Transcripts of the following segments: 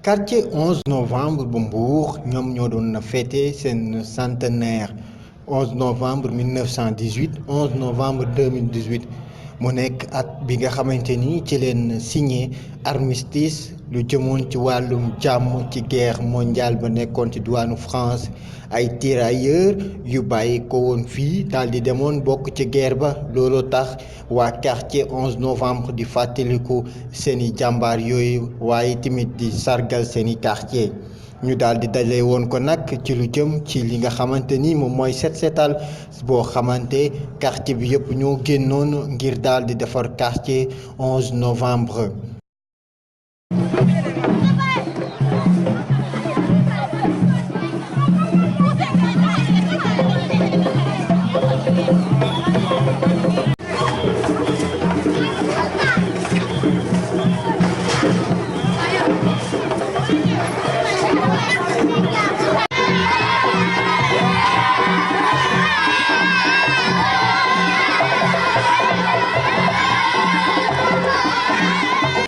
quartier 11 novembre bu Mbour ñoom ñoo doon na fêté seen centenaire 11 novembre 1918 11 novembre 2018 mu nekk at bi nga xamante ni ci leen signé armistice lu jëmoon ci wàllum jàmm ci guerre mondiale ba nekkoon ci diwaanu France ay tirailleurs yu bàyyi ko woon fii daal di demoon bokk ci guerre ba looloo tax waa quartier 11 novembre di fàttaliku seeni jàmbaar yooyu waaye tamit di sargal seeni quartier ñu daal di dajale woon ko nag ci lu jëm ci li nga xamante ni moom mooy set setal boo xamante quartier bi yëpp ñoo génnoon ngir daal di defar quartier 11 novembre.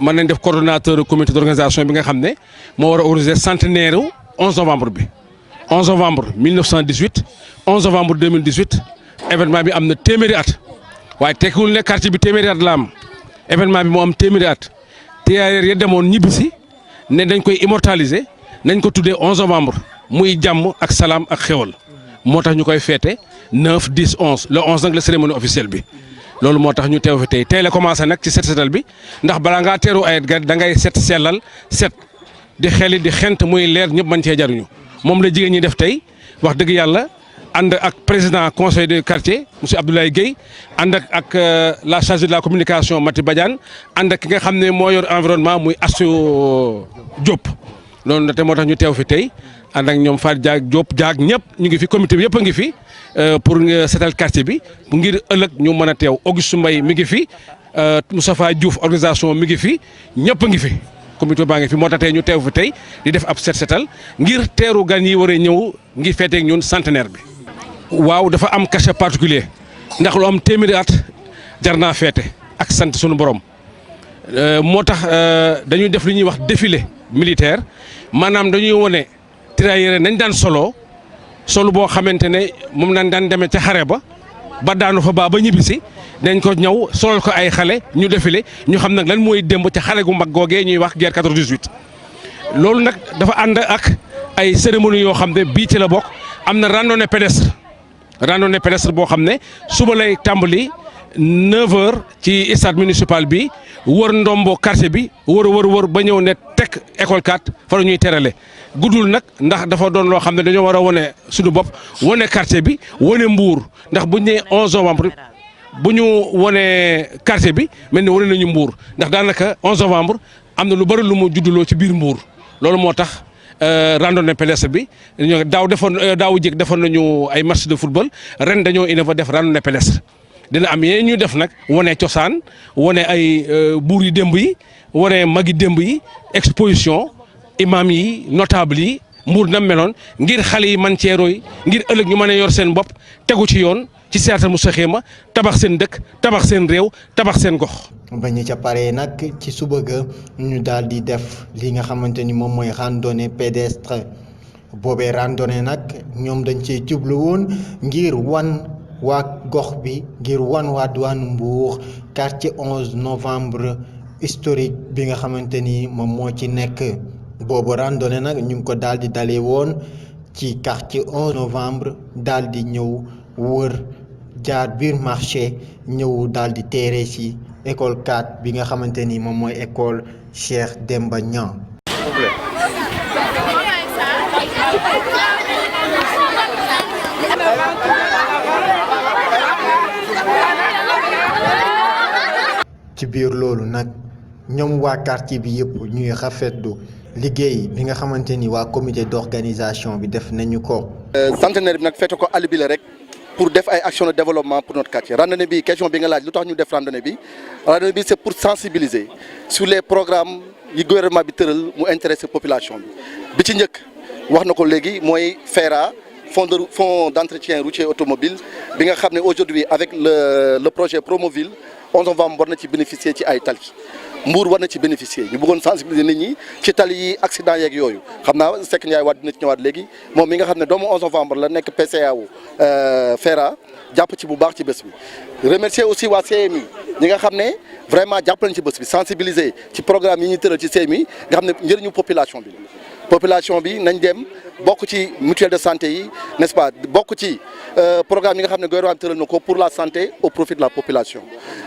man nañ def coordonnateur comité d'organisation bi nga xam ne moo war a organiser centenaire 11 novembre bi 11 novembre 1918 11 novembre 2018 événement bi am na téeméeri at waaye tekkiwul ne quartier bi téeméeri at la am événement bi moo am téeméeri at tirailleurs ya demoon ñibbisi ne dañ koy immortaliser nañ ko tuddee 11 novembre muy jàmm ak salaam ak xéwal moo tax ñu koy féete 9 10 11 le 11 nag la cérémonie officielle bi. loolu moo tax ñu teew fi tey la commencé nag ci set setal bi ndax balaa ngaa teeru ayet ga da ngay set sellal set di xeli di xent muy leer ñëpp mën cee jaruñu moom la jigéen ñi def tey wax dëgg yàlla ànd ak président conseil de quartier monsieur Abdoulaye Guèye ànd ak la chargée de la communication Mati Badiane ànd ak ki nga xam ne moo yor environnement muy Astou Diop loolu na te moo tax ñu teew fi tey ànd ak ñoom Fatou Diop ñëpp ñu ngi fi comité bi yëpp a ngi fi pour setal quartier bi ngir ëllëg ñu mën a teew Auguste Mbaye mi ngi fi Moustapha Diouf organisation mi ngi fi ñëpp a ngi fi comité baa ngi fi moo tax tey ñu teew fi tey di def ab setal ngir teeru gan yi war a ñëw ngir feeteeg ñun centenaire bi. waaw dafa am cachet particulier ndax lu am téeméeri at jar naa feete ak sant sunu borom moo tax dañuy def lu ñuy wax défilé militaire maanaam dañuy wone tirailleurs nañ daan solo boo xamante ne moom nañ daan demee ca xare ba daanu fa ba ñibbisi dañ ko ñëw solol ko ay xale ñu défilé ñu xam nag lan mooy démb ca xale gu mag googee ñuy wax guerre 14-18 loolu nag dafa ànd ak ay cérémonie yoo xam ne bii ci la bokk am na randonnée pédestre boo xam ne suba lay tàmbali 9h ci stade municipal bi wër ndombo quartier bi wër ba ñëw ne teg école 4 fa la ñuy terale guddul nag ndax dafa doon loo xam ne dañoo war a wane suñu bopp wane quartier bi wane Mbour ndax bu ñu nee 11 novembre bu ñu wane quartier bi mel ni wane nañu Mbour ndax daanaka 11 novembre am na lu bari lu mu judduloo ci biir Mbour loolu moo tax randonnée pédestre bi daaw jéeg defoon nañu ay match de football ren dañoo innové def randonnée pédestre dina am yeneen ñu def nag wane cosaan wane ay buur yi démb yi wane magi démb yi exposition imam yi notable yi Mbour na meloon ngir xale yi man cee roy ngir ëllëg ñu mën a yor seen bopp tegu ci yoon ci siraatal mustaqiima tabax seen dëkk tabax seen réew tabax seen gox. ba ñu ca paree nag ci suba ga ñu daal di def li nga xamante ni moom mooy randonnée pédestre boobee randonnée nag ñoom dañ cee jublu woon ngir wan waa gox bi ngir wan waa diwaanu Mbour quartier 11 novembre historique bi nga xamante ni moom moo ci nekk. boobu randonnée nag ñu ngi ko daal di dalee woon ci quartier 11 novembre daal di ñëw wër jaar biir marché ñëw daal di teere ci école 4 bi nga xamante ni moom mooy école Cheikh Demba Niang. ci biir loolu nag ñoom waa quartier bi yëpp ñuy rafetlu liggéey bi nga xamante ni waa comité d'organisation bi def nañu ko. centenaire bi nag fête ko alibi la rek pour def ay actions de développement pour notre quartier randonnée bi question bi nga laaj lu tax ñu def randonnée bi c'est pour sensibiliser sur les programmes yi gouvernement bi tëral mu intéresser population bi ci njëkk wax na ko léegi mooy FERA fonds d'entretien routier automobile bi nga xam ne aujourd'hui avec le projet Promoville 11 novembre war na ci bénéficier ci ay tali Mbour war na ci bénéficier ñu bëggoon sensibiliser nit ñi ci tali yi accident yeeg yooyu xam naa Seck Ndiaye waat dina ci ñëwaat léegi moom mi nga xam ne doomu 11 novembre la nekk PCA wu FERA jàpp ci bu baax ci bés bi. remercier aussi waa CMI ñi nga xam ne vraiment jàpp nañ ci bés bi sensibiliser ci programme yi ñuy tëral ci CMI nga xam ne njëriñu population bi nañ dem bokk ci mutuelle de santé yi n'est-ce pas bokk ci programme yi nga xam ne gouvernement bi tëral na ko pour la santé au profit de la population.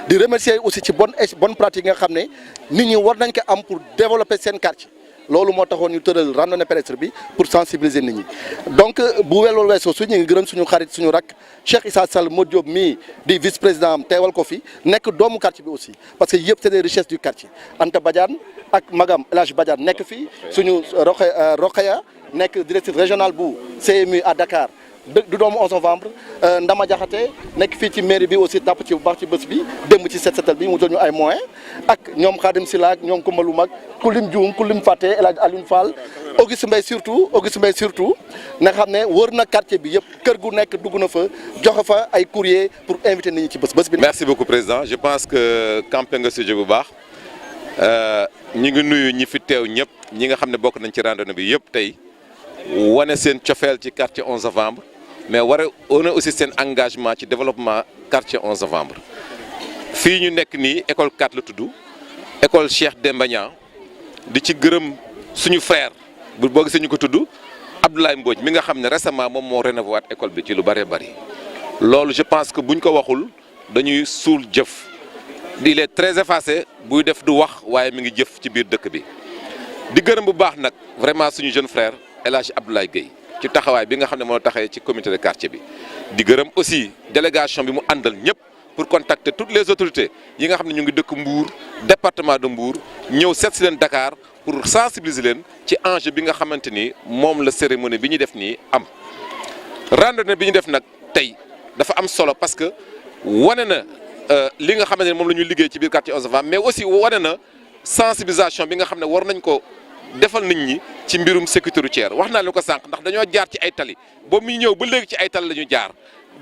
di remercier aussi ci bonne pratique yi nga xam ne nit ñi war nañ ko am pour développer seen quartier loolu moo taxoon ñu tëral randonnée pédestre bi pour sensibiliser nit ñi. donc bu loolu weesoo su ñu ngi gërëm suñu xarit suñu rak Cheikh Issa Sall Modou Diop mii di vice président am teewal ko fi nekk doomu quartier bi aussi parce que yëpp c'est des richesses du quartier. Anta Badiane ak Magam El Hadj Badiane nekk fi suñu Rokhaya nekk directrice régionale bu CMU à Dakar du doomu 11 novembre Ndama Diakhaté nekk fii ci mairie bi aussi tàpp ci bu baax ci bés bi démb ci set setal bi mu jël ñu ay moyens ak ñoom Khadim Sylla ak ñoom Koumbalou Mag ku lim Dioum ku lim Faté El Hadj Alioune Fall Auguste Mbaye surtout nga xam ne wër na quartier bi yëpp kër gu nekk dugg na fa joxe fa ay courrier pour inviter nit ñi ci bés bi. Merci beaucoup président je pense que campé nga sujet bu baax ñi ngi nuyu ñi fi teew ñëpp ñi nga xam ne bokk nañ ci randonnée bi yëpp tey wane seen cofeel ci quartier 11 novembre mais wane aussi seen engagement ci développement quartier 11 novembre. fii ñu nekk nii école 4 la tudd école Cheikh Demba Niang di ci gërëm suñu frère boo gisee ñu ko tudd Abdoulaye Mbodj mi nga xam ne récemment moom moo rénové waat école bi ci lu bëree bëri loolu je pense que buñ ko waxul dañuy suul jëf. il est très effacé buy def du wax waaye mi ngi jëf ci biir dëkk bi di gërëm bu baax nag vraiment suñu jeune frère El Hadj Abdoulaye Gueye ci taxawaay bi nga xam ne moo taxawee ci comité de quartier bi di gërëm aussi délégation bi mu àndal ñëpp pour contacter toutes les autorités yi nga xam ne ñu ngi dëkk Mbour département de Mbour ñëw seet si leen Dakar pour sensibiliser leen ci enjeu bi nga xamante ni moom la cérémonie bi ñu def nii am randonnée bi ñu def nag tey dafa am solo parce que wane na li nga xamante ne moom la ñuy liggéey ci biir quartier 11 novembre mais aussi wane na sensibilisation bi nga xam ne war nañ ko defal nit ñi ci mbirum sécurité routière wax naa leen ko sànq ndax dañoo jaar ci ay tali ba muy ñëw ba léegi ci ay tali la ñu jaar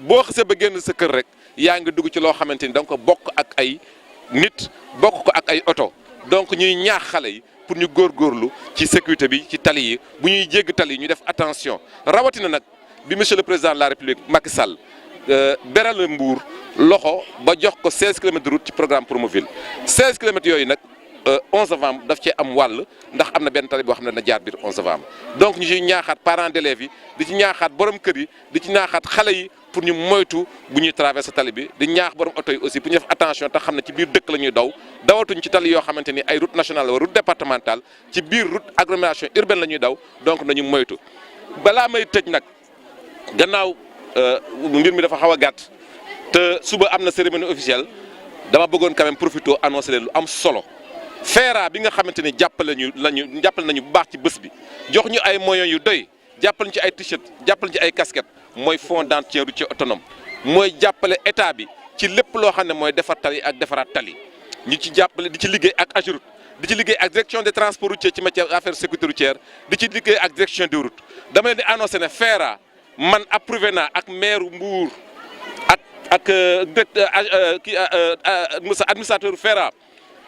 boo xasee ba génn sa kër rek yaa ngi dugg ci loo xamante ni da nga ko bokk ak ay nit bokk ko ak ay oto donc ñuy ñaax xale yi pour ñu góorgóorlu ci sécurité bi ci tali yi bu ñuy jégg tali yi ñu def attention rawatina nag bi monsieur le président de la république Macky Sall beral Mbour loxo ba jox ko 16 kilomètres de route ci programme Promoville 16 kilomètres yooyu nag 11 novembre daf cee am wàll ndax am na benn tali boo xam ne na jaar biir 11 novembre donc ñu ciy ñaaxaat parents d'élèves yi di ci ñaaxaat borom kër yi di ci ñaaxaat xale yi pour ñu moytu bu ñuy traversé tali bi di ñaax borom oto yi aussi pour ñu def attention te xam ne ci biir dëkk la ñuy dawatuñ ci tali yoo xamante ni ay route nationale wala route départementale ci biir route agglomération urbaine la ñuy daw donc nañu moytu balaa may tëj nag gannaaw mbir mi dafa xaw a gàtt te suba am na cérémonie officielle dama bëggoon quand même profité annoncé leen lu am solo FERA bi nga xamante ni jàppale nañu bu baax ci bés bi jox ñu ay moyens yu doy jàppale ñu ci ay t-shirt jàppale ñu ci ay casquette mooy fonds d'entretien routier autonome mooy jàppale état bi ci lépp loo xam ne mooy defar tali ak defaraat tali ñu ci jàppale di ci liggéey ak AGEROUTE di ci liggéey ak direction des transports routiers ci matière affaire sécurité routière di ci liggéey ak direction des routes dama leen di annoncé ne FERA man approuvé naa ak maire Mbour ak administrateur FERA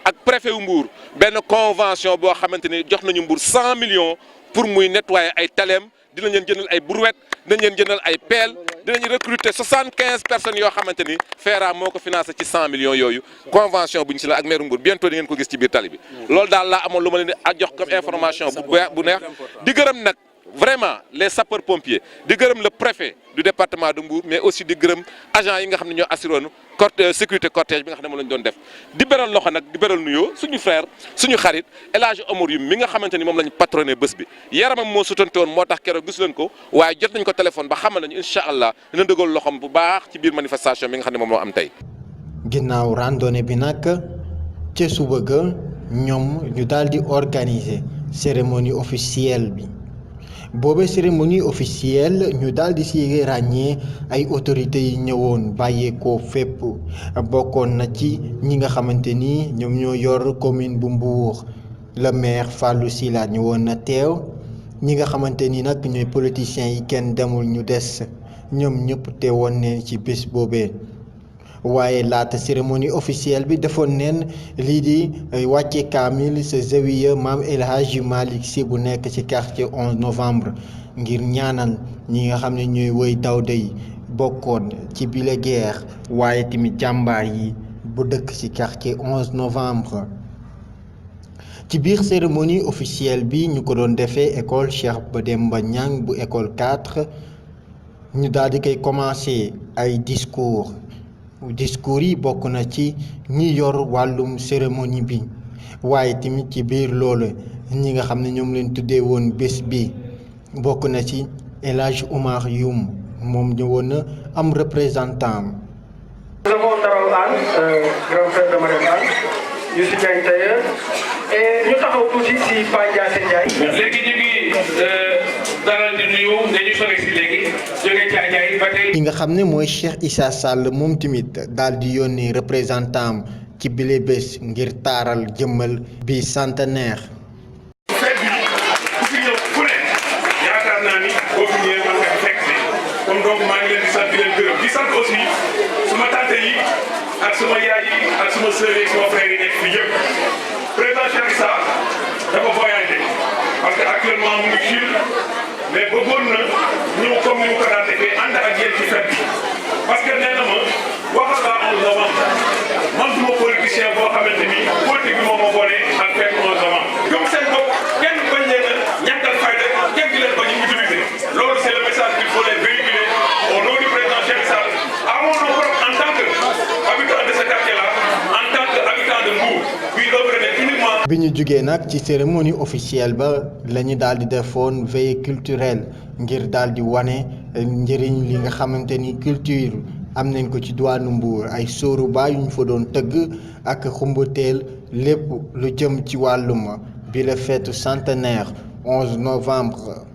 ak préfet wu Mbour benn convention boo xamante ni jox nañu Mbour 100 millions pour muy nettoyer ay taleem dinañ leen jëndal ay brouette dinañ leen jëndal ay pelle dinañ recruter 75 personnes yoo xamante ni FERA moo ko financé ci 100 millions yooyu convention bu ñu si la ak maire Mbour bientôt di ngeen ko gis ci biir tali bi. loolu daal laa amoon lu ma leen di jox comme information bu neex di gërëm nag vraiment les sapeurs pompiers di gërëm le préfet du département de Mbour mais aussi di gërëm agent yi nga xam ne ñoo assuré woon sécurité cortège bi nga xam ne moom la ñu doon def di beral loxo nag di beral nuyoo suñu frère suñu xarit El Hadj Omar Youm mi nga xamante ni moom la ñu patronné bés bi yaramam moo sutante woon moo tax keroog gisu leen ko waaye jot nañ ko téléphone ba xamal nañu incha allah dina dëggal loxom bu baax ci biir manifestation bi nga xam ne moom moo am tey. ginnaaw randonnée bi nag ca suba ga ñoom ñu daal di organiser cérémonie officielle bi. boobe cérémonie officielle ñu daal di si ràññee ay autorités yi ñëwoon bàyyeekoo fépp bokkoon na ci ñi nga xamante ni ñoom ñoo yor commune bu Mbour le maire Fallou Sylla ñëwoon na teew ñi nga xamante ni nag ñooy politiciens yi kenn demul ñu des ñoom ñëpp teewoon ne ci bés boobee waaye laata cérémonie officielle bi defoon neen lii di wàcce kaamil sa zawiya maam El Hadji Malick Sy bu nekk ci quartier 11 novembre ngir ñaanal ñi nga xam ne ñooy woy dawda yi bokkoon ci bile guerre waaye tamit jàmbaar yi bu dëkk ci quartier 11 novembre. ci biir cérémonie officielle bi ñu ko doon defee école Cheikh Bademba Niang bu école 4 ñu daal di koy commencé ay discours yi bokk na ci ñi yor wàllum cérémonie bi waaye tamit ci biir loolu ñi nga xam ne ñoom leen tuddee woon bés bi bokk na ci El Hadj Oumar Youm moom ñëwoon na am représentant. Nous avons Ndaraw Anne, grand frère de Mariam Anne, Youssou Diagne Tailleur, et ñu taxaw tuuti si Pa Ndiassé Ndiaye. léegi ñu ngi dalal di nuyu dañu sori si léegi jógee Thiadiaye ba tey. ki nga xam ne mooy Cheikh Issa Sall moom tamit daal di yónni représentant ci bile bés ngir taaral jëmmal bi centenaire. fekk bi ku fi ñëw ku ne yaakaar naa ni boo fi ñëwee mën nga fekk si comme donc maa ngi leen di sant di leen gërëm di sant aussi suma tante yi ak suma yaay yi ak suma sœur yi suma frère yi nekk fi yëpp président Cheikh Issa dafa voyagé parce que actuellement mu ngi Chine mais bëggoon na ñëw comme ni mu ko daan defee ànd ak yéen ci fête bi parce que nee na ma waxal laa 11 novembre man du ma politicien boo xamante ni politique bi moom moo boole ak fête 11 novembre. gëm seen bopp kenn bañ leen a ñàkkal fayda kenn di leen bañ a utiliser loolu c'est le message qu'il faut les véhiculer au nom du président Cheikh Issa amoon na ko en tant que habitant de ce quartier là en tant que habitant de Mbour puis œuvre uniquement. bi ñu jugee nag ci cérémonie officielle ba la ñu daal di defoon veille culturelle ngir daal di wane njëriñ li nga xamante ni culture am nañ ko ci diwaanu Mbour ay sóoruba yu ñu fa doon tëgg ak xumbateel lépp lu jëm ci wàllum bi la fête centenaire 11 novembre.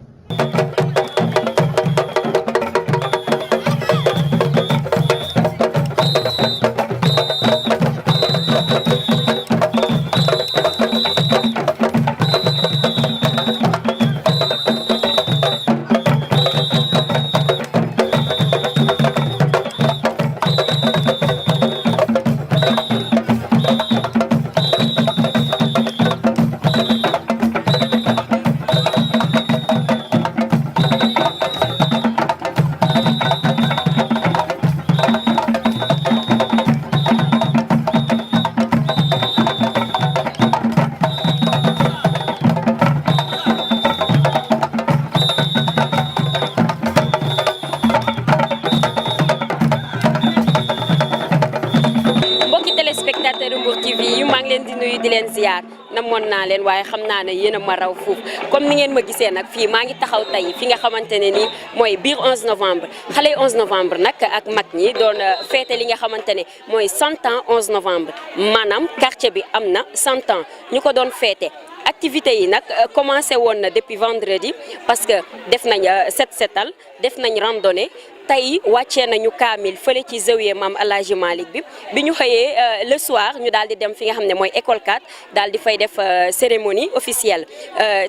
Mbour TV yu maa ngi leen di nuyu di leen ziar namoon naa leen waaye xam naa ne yéen a ma raw foofu comme ni ngeen ma gisee nag fii maa ngi taxaw tey fi nga xamante ne nii mooy biir 11 novembre xale 11 novembre nag ak mag ñi doon féete li nga xamante ne mooy 100 ans 11 novembre maanaam quartier bi am na 100 ans ñu ko doon féete. activités yi nag commencé woon na depuis vendredi parce que def nañ set setal def nañ randonnée tey wàccee nañu kaamil fële ci zawiya maam El Hadji Malick bi ñu xëyee le soir ñu daal di dem fi nga xam ne mooy école 4 daal di fay def cérémonie officielle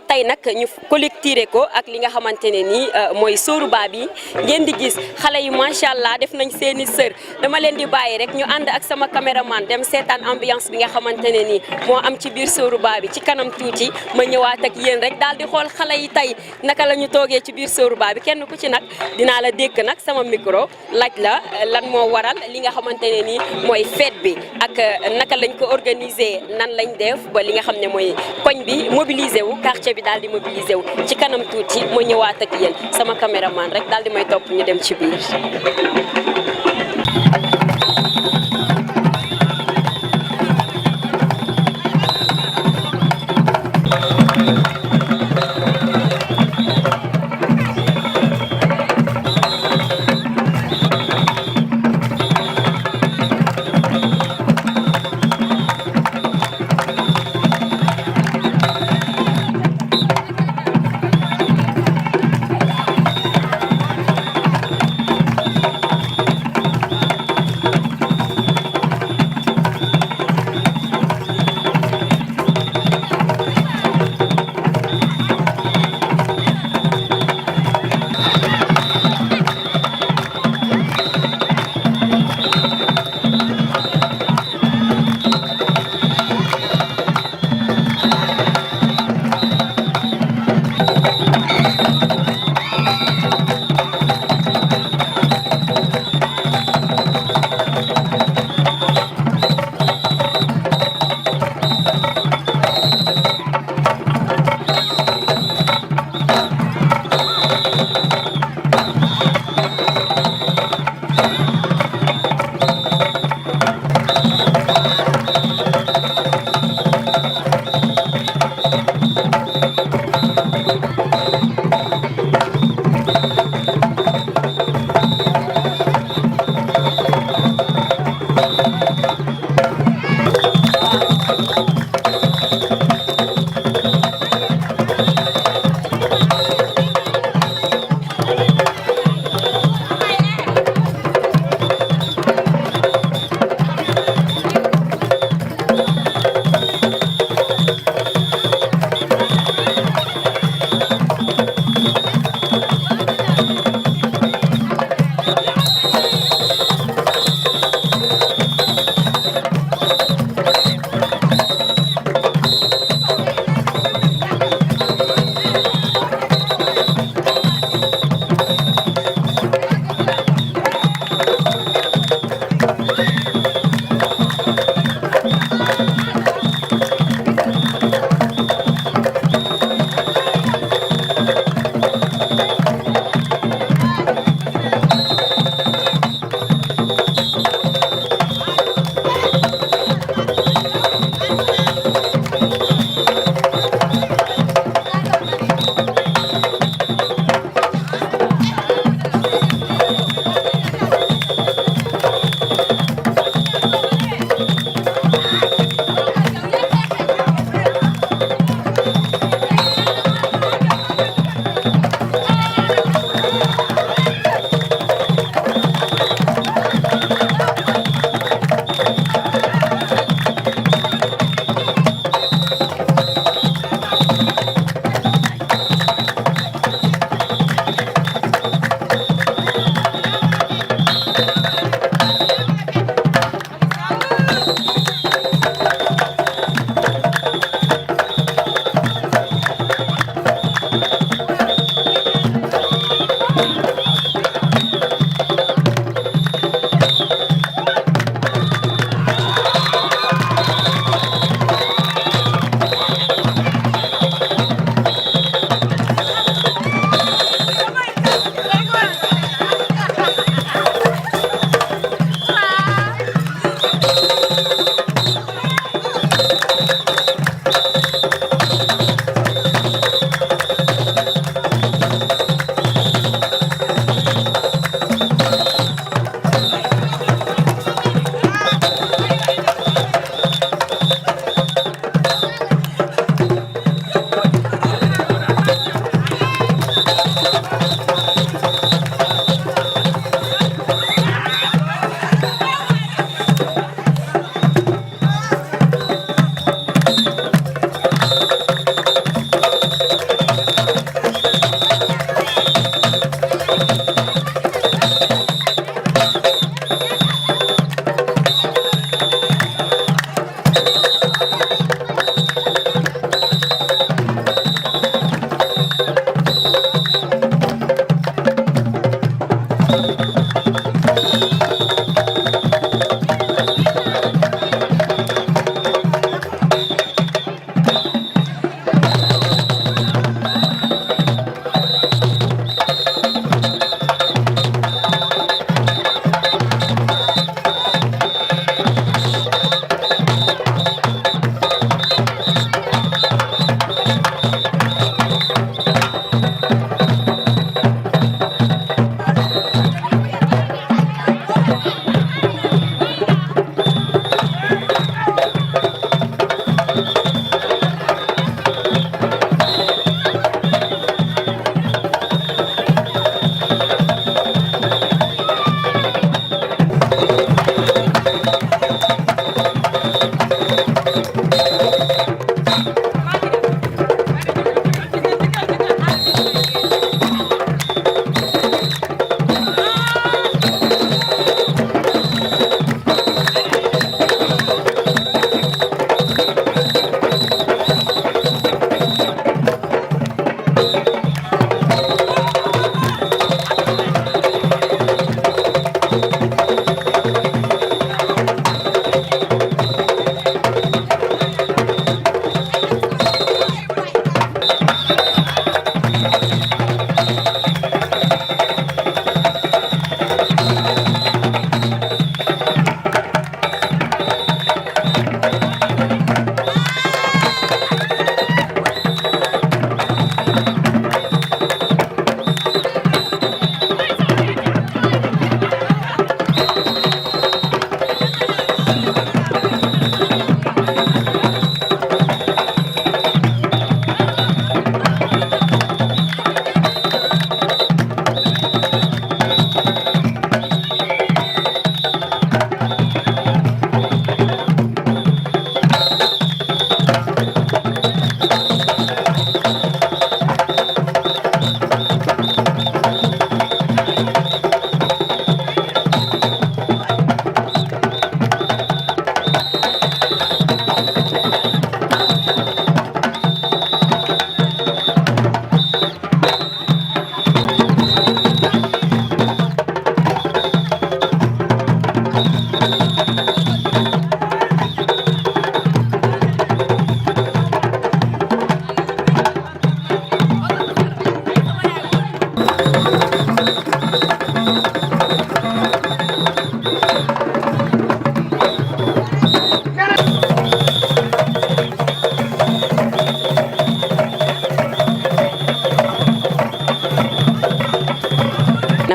tey nag ñu collecté ko ak li nga xamante ne nii mooy sóoruba bi ngeen di gis xale yi macha allah def nañ seeni sër dama leen di bàyyi rek ñu ànd ak sama caméraman dem seetaan ambiance bi nga xamante ne nii moo am ci biir sóoruba bi ci kanam tuuti ma ñëwaat ak yéen rek daal di xool xale yi tey naka la ñu toogee ci biir sóoruba bi kenn ku ci nag dinaa la dékk nag sama micro laaj la lan moo waral li nga xamante ne nii mooy fête bi ak naka lañ ko organiser nan lañ def ba li nga xam ne mooy koñ bi mobilisé wu quartier bi daal di mobilisé wu ci kanam tuuti ma ñëwaat ak yéen sama caméraman rek daal di may topp ñu dem ci biir.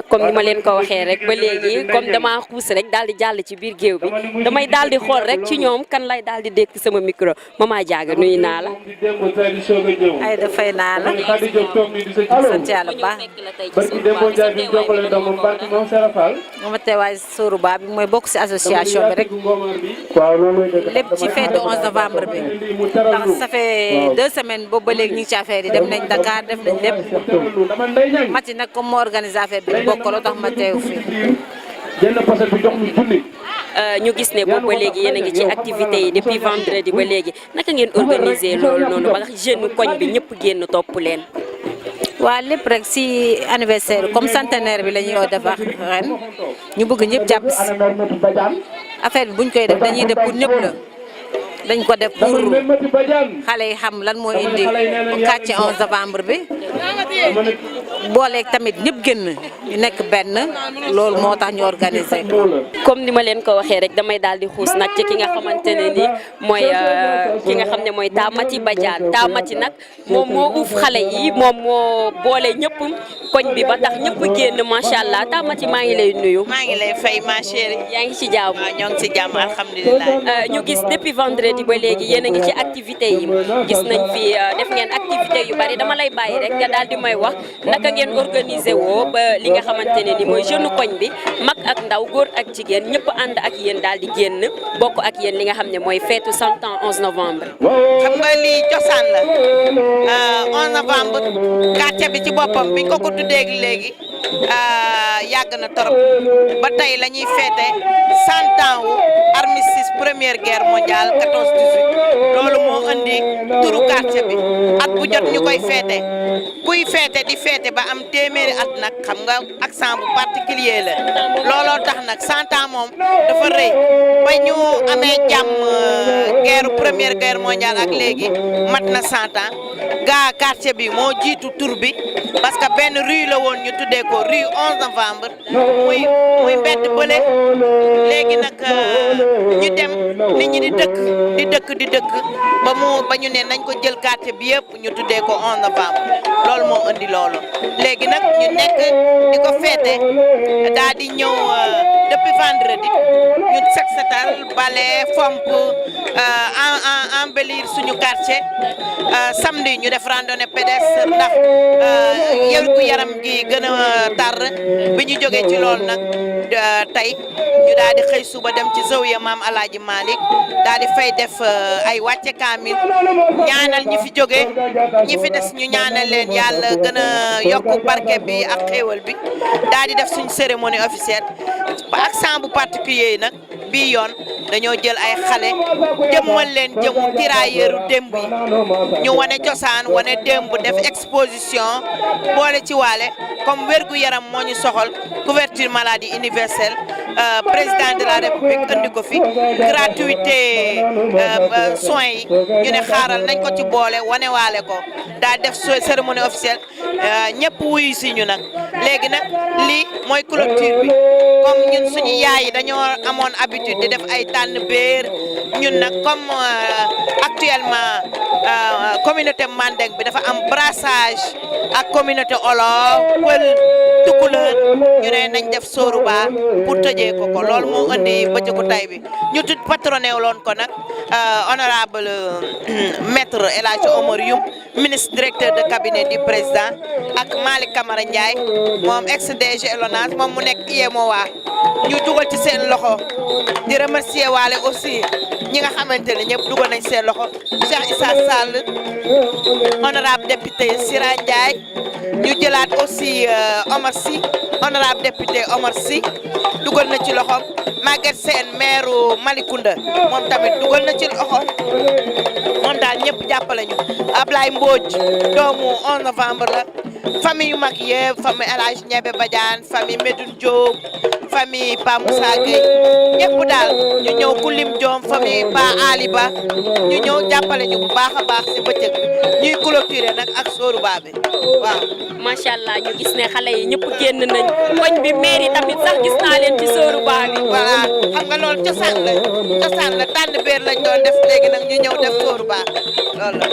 comme ni ma leen ko waxee rek ba léegi comme damaa xuus rek daal di jàll ci biir géew bi damay daal di xool rek ci ñoom kan lay daal di dékk sama micro Mama Diaga nuyu naa la. ay dafay naa la sant yàlla bu baax. ma teewaay Sourou Ba bi mooy bokk si association bi rek lépp ci fête 11 novembre bi ndax ça fait 2 semaines boobu ba léegi ñu ngi ci affaire yi dem nañ Dakar def nañ lépp Mati nag comme moo organisé affaire bi bokkaloo tax ma teew fii. ñu gis ne boobu ba léegi yéen a ngi ci activité yi depuis vendredi ba léegi naka ngeen organiser loolu noonu ba nga jeune koñ bi ñëpp génn topp leen. waa lépp rek si anniversaire comme centenaire bi la ñuy defar ren ñu bëgg ñëpp jàpp si affaire bi buñ koy def dañuy def pour ñëpp la dañ ko def pour xale yi xam lan moo indi quartier 11 novembre bi booleeg tamit ñëpp génn ñu nekk benn loolu moo tax ñu organiser ko. comme ni ma leen ko waxee rek damay daal di xuus nag ci ki nga xamante ne ni mooy ki nga xam ne mooy Tamati Badiane Tamati nag moom moo uuf xale yi moom moo boole ñëpp koñ bi ba tax ñëpp génn macha allah Tamati maa ngi lay nuyu. maa ngi lay fay ma chérie. yaa ngi ci jàmm. waaw ñoo ngi ci jàmm alhamdulilah. ñu gis depuis vendredi ba léegi yéen a ngi ci activité yi gis nañ fi def ngeen activité yu bari dama lay bàyyi rek nga daal di may wax naka ngeen organiser woo ba li nga xamante ne ni mooy jeune koñ bi mag ak ndaw góor ak jigéen ñëpp ànd ak yéen daal di génn bokk ak yéen li nga xam ne mooy feetu 100 ans 11 novembre. xam nga lii cosaan la 11 novembre quartier bi ci boppam biñ ko tuddee léegi yàgg na torop ba tey la ñuy feete 100 ans wu armistice première guerre mondiale 14-18 loolu moo indi turu quartier bi at bu jot ñu koy feete kuy feete di feete ba am téeméeri at nag xam nga accent bu particulier la looloo tax nag 100 ans moom dafa rëy ba ñu amee jàmm guerre première guerre mondiale ak léegi mat na 100 ans gaa quartier bi moo jiitu tur bi parce que benn rue la woon ñu tuddee ko rue 11 novembre muy mbedd bële léegi nag ñu dem nit ñi di dëkk ba ñu ne nañ ko jël quartier bi yëpp ñu tuddee ko 11 novembre loolu moo indi loolu léegi nag ñu nekk di ko féete daal di ñëw depuis vendredi ñu setal bale fomp embellir suñu quartier samedi ñu def randonnée pédestre ndax yërgu yaram gi gën a tar bi ñu jógee ci loolu nag tey ñu daal di xëy suba dem ci zawiya maam Alaaji Malick daal di fay def ay wàcce kaamil ñaanal ñi fi jóge ñi fi des ñu ñaanal leen yàlla gën a yokku barke bi ak xéewal bi daal di def suñu cérémonie officielle ba accent bu particulier yi nag bii yoon dañoo jël ay xale jëmmal leen jëmu tirailleuru démb yi ñu wane cosaan wane démb def exposition boole ci waale comme wérgu yaram moo ñu soxal couverture maladie universelle président de la république andi ko fi gratuité soins yi ñu ne xaaral nañ ko ci boole wane waale ko daal def cérémonie officielle ñëpp wuyu si ñu nag léegi nag lii mooy clôture bi comme ñun suñu yaay yi dañoo amoon habitude di def ay tànn béer ñun nag comme actuellement communauté Mandeng bi dafa am brassage ak communauté Olof Pël Tukulóor ñu ne nañ def Sóoruba pour tëjee ko loolu moo indi bëccëgu tay bi ñu tudd patronné loon ko nag honorable maître El Hadji Omar Youm ministre directeur de cabinet du président ak Malick Camara Ndiaye moom ex DG LONASE moom mu nekk IMOA ñu dugal ci seen loxo di remercier waale aussi ñi nga xamante ne ñëpp dugal nañ seen loxo Cheikh Issa Sall honorable député Sira Ndiaye ñu jëlaat aussi Omar Sy honorable député Omar Sy dugal na ci loxoom Maguette Sène maire Malicounda moom tamit dugal na ci loxoom moom daal ñëpp jàppale ñu Ablaye Mbodj doomu 11 novembre la famille yu mag yëpp famille El Hadj Ñebe Badiane famille Medoune Diop famille Pa Moussa Gueye ñëpp daal ñu ñëw ku lim Diom famille Pa Ali Ba ñu ñëw jàppale ñu bu baax a baax si bëccëg ñuy clôturer nag ak Sóoruba bi waaw. macha allah ñu gis ne xale yi ñëpp génn nañ koñ bi mairie tamit sax gis naa leen ci Sóoruba bi. voilà xam nga loolu cosaan la tànn béer lañ doon def léegi nag ñu ñëw def Sóoruba loolu la.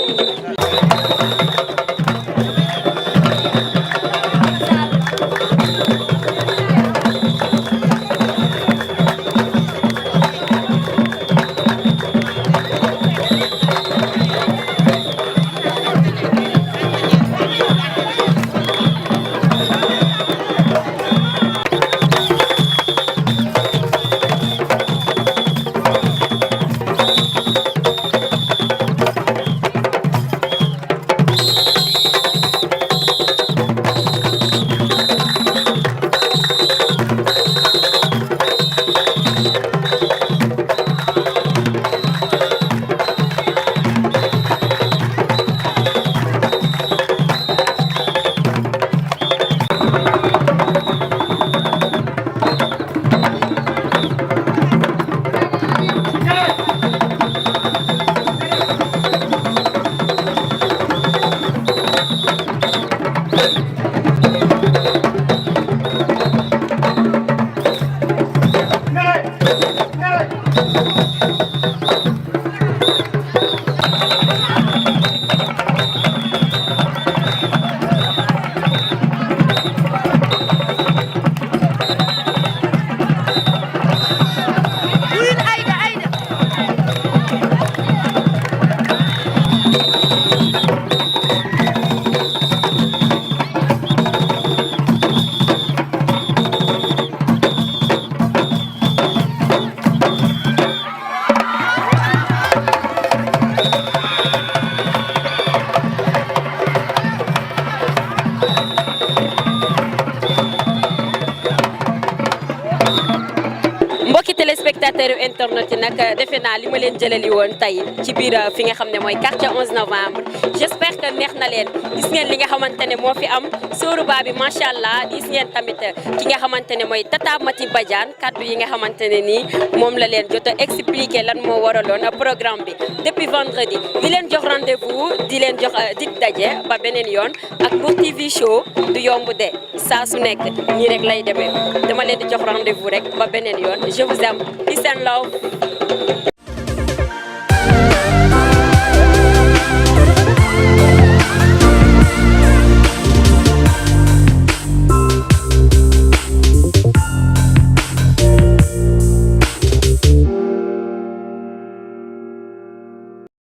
téléspectateurs internet yi nag defe naa li ma leen jëlali woon tey ci biir fi nga xam ne mooy quartier 11 novembre j'espère que neex na leen gis ngeen li nga xamante ne moo fi am Sorouba bi macha allah gis ngeen tamit ki nga xamante ne mooy Tata Mati Badiane kaddu yi nga xamante ne nii moom la leen jot a expliquer lan moo waraloon programme bi depuis vendredi di leen jox rendez-vous di leen jox dig daje ba beneen yoon ak Mbour TV show du yomb de saa su nekk ñii rek lay demee dama leen di jox rendez-vous rek ba beneen yoon je vous aime peace and love